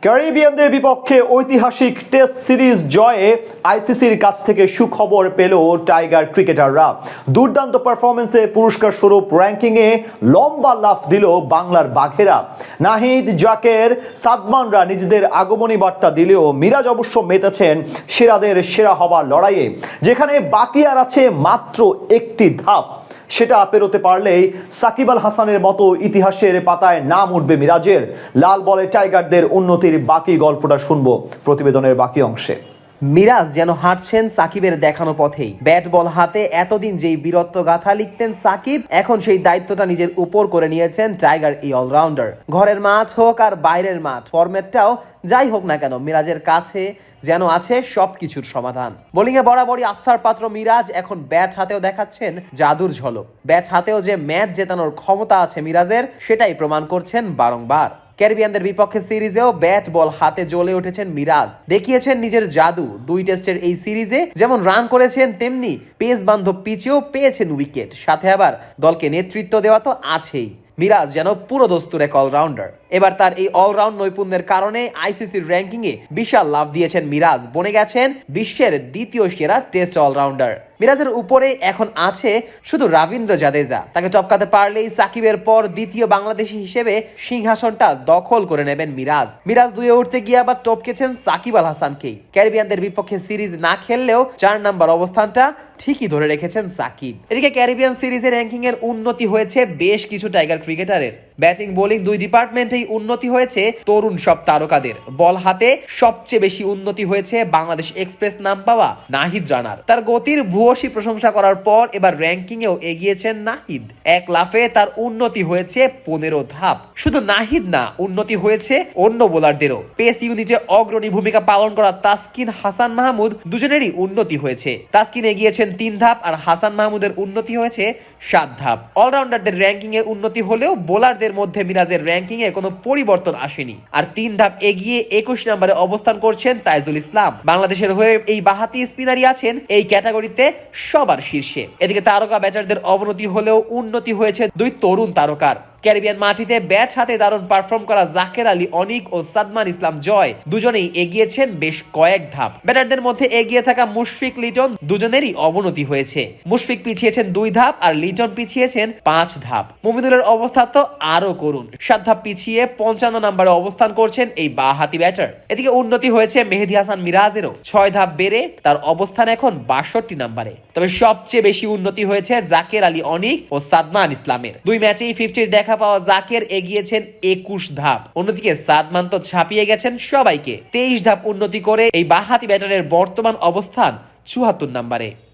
ক্যারিবিয়ানদের বিপক্ষে ঐতিহাসিক test series জয়ে আইসিসির কাছ থেকে সুখবর পেল টাইগার ক্রিকেটাররা। দুর্দান্ত পারফরমেন্সে পুরস্কার স্বরূপ র্যাঙ্কিংয়ে লম্বা লাফ দিল বাংলার বাঘেরা। নাহিদ, জাকের, সাদমানরা নিজেদের আগমনী বার্তা দিলেও মিরাজ অবশ্য মেতেছেন সেরাদের সেরা হবার লড়াইয়ে, যেখানে বাকি আর আছে মাত্র একটি ধাপ। সেটা পেরোতে পারলেই সাকিব আল হাসানের মতো ইতিহাসের পাতায় নাম উঠবে মিরাজের। লাল বলে টাইগারদের উন্নতির বাকি গল্পটা শুনবো প্রতিবেদনের বাকি অংশে। মিরাজ যেন হাঁটছেন সাকিবের দেখানো পথেই। ব্যাট বল হাতে এতদিন যেই বীরত্ব গাথা লিখতেন সাকিব, এখন সেই দায়িত্বটা নিজের উপর করে নিয়েছেন টাইগার এই অলরাউন্ডার। ঘরের মাঠ হোক আর বাইরের মাঠ, ফরম্যাটটাও যাই হোক না কেন, মিরাজের কাছে যেন আছে সবকিছুর সমাধান। বোলিংয়ে বরাবরই আস্থার পাত্র মিরাজ এখন ব্যাট হাতেও দেখাচ্ছেন জাদুর ঝলক। ব্যাট হাতেও যে ম্যাচ জেতানোর ক্ষমতা আছে মিরাজের, সেটাই প্রমাণ করছেন বারংবার। ক্যারিবিয়ানদের বিপক্ষে সিরিজেও ব্যাট বল হাতে জ্বলে উঠেছেন মিরাজ, দেখিয়েছেন নিজের জাদু। 2 টেস্টের এই সিরিজে যেমন রান করেছেন, তেমনি পেস বান্ধব পিচেও পেয়েছেন উইকেট, সাথে আবার দলকে নেতৃত্ব দেওয়া তো আছেই। মিরাজ যেন পুরো দস্তুর এক অলরাউন্ডার। এবার তার এই অলরাউন্ড নৈপুণ্যের কারণে আইসিসির র্যাঙ্কিংয়ে বিশাল লাভ দিয়েছেন মিরাজ, বনে গেছেন বিশ্বের দ্বিতীয় সেরা টেস্ট অলরাউন্ডার। মিরাজের উপরে এখন আছে শুধু রবীন্দ্র জাদেজা। তাকে টপকাতে পারলেই সাকিবের পর দ্বিতীয় বাংলাদেশি হিসেবে সিংহাসনটা দখল করে নেবেন মিরাজ। মিরাজ 2-এ উঠতে গিয়ে আবার টপকেছেন সাকিব আল হাসানকেই। ক্যারিবিয়ানদের বিপক্ষে সিরিজ না খেললেও 4 নম্বর অবস্থানটা ঠিকই ধরে রেখেছেন সাকিব। এদিকে ক্যারিবিয়ান সিরিজের র্যাঙ্কিং এর উন্নতি হয়েছে বেশ কিছু টাইগার ক্রিকেটারের। ব্যাটিং বোলিং 2 ডিপার্টমেন্টেই উন্নতি হয়েছে তরুণ সব তারকাদের। বল হাতে সবচেয়ে বেশি উন্নতি হয়েছে বাংলাদেশ এক্সপ্রেস নাম পাওয়া নাহিদ রানার। তার গতির ভূয়সী প্রশংসা করার পর এবার র্যাঙ্কিং এও এগিয়েছেন নাহিদ। এক লাফে তার উন্নতি হয়েছে 15 ধাপ। শুধু নাহিদ না, উন্নতি হয়েছে অন্য বোলারদেরও। পেস ইউনিটে অগ্রণী ভূমিকা পালন করা তাসকিন, হাসান মাহমুদ দুজনেরই উন্নতি হয়েছে। তাসকিন এগিয়েছেন 3 ধাপ আর হাসান মাহমুদের উন্নতি হয়েছে 7 ধাপ। অলরাউন্ডারদের র্যাঙ্কিং এ উন্নতি হলেও বোলারদের মধ্যে মিরাজের র্যাঙ্কিং এ কোনো পরিবর্তন আসেনি। আর 3 ধাপ এগিয়ে 21 নম্বরে অবস্থান করছেন তাইজুল ইসলাম। বাংলাদেশের হয়ে এই বাহাতি স্পিনারই আছেন এই ক্যাটাগরিতে সবার শীর্ষে। এদিকে তারকা ব্যাটারদের অবনতি হলেও উন্নতি হয়েছে 2 তরুণ তারকার। ক্যারিবিয়ান মাটিতে ব্যাট হাতে দারুণ পারফর্ম করা জাকের আলী অনিক ও সাদমান ইসলাম জয় দুজনেই এগিয়েছেন বেশ কয়েক ধাপ। ব্যাটারদের মধ্যে এগিয়ে থাকা মুশফিক, লিটন দুজনেরই অবনতি হয়েছে। মুশফিক পিছিয়েছেন 2 ধাপ আর লিটন পিছিয়েছেন 5 ধাপ। মুমিনুলের অবস্থা তো আরো করুন, 7 ধাপ পিছিয়ে 55 নম্বরে অবস্থান করছেন এই বাঁহাতি ব্যাটার। এদিকে উন্নতি হয়েছে মেহেদী হাসান মিরাজেরও, 6 ধাপ বেড়ে তার অবস্থান এখন 62 নম্বরে। তবে সবচেয়ে বেশি উন্নতি হয়েছে জাকের আলী অনিক ও সাদমান ইসলামের। 2 ম্যাচেই 50 দেখা পাওয়া জাকের এগিয়েছেন 21 ধাপ। অন্যদিকে সাদমান তো ছাপিয়ে গেছেন সবাইকে, 23 ধাপ উন্নতি করে এই বাঁহাতি ব্যাটারের বর্তমান অবস্থান 74 নম্বরে।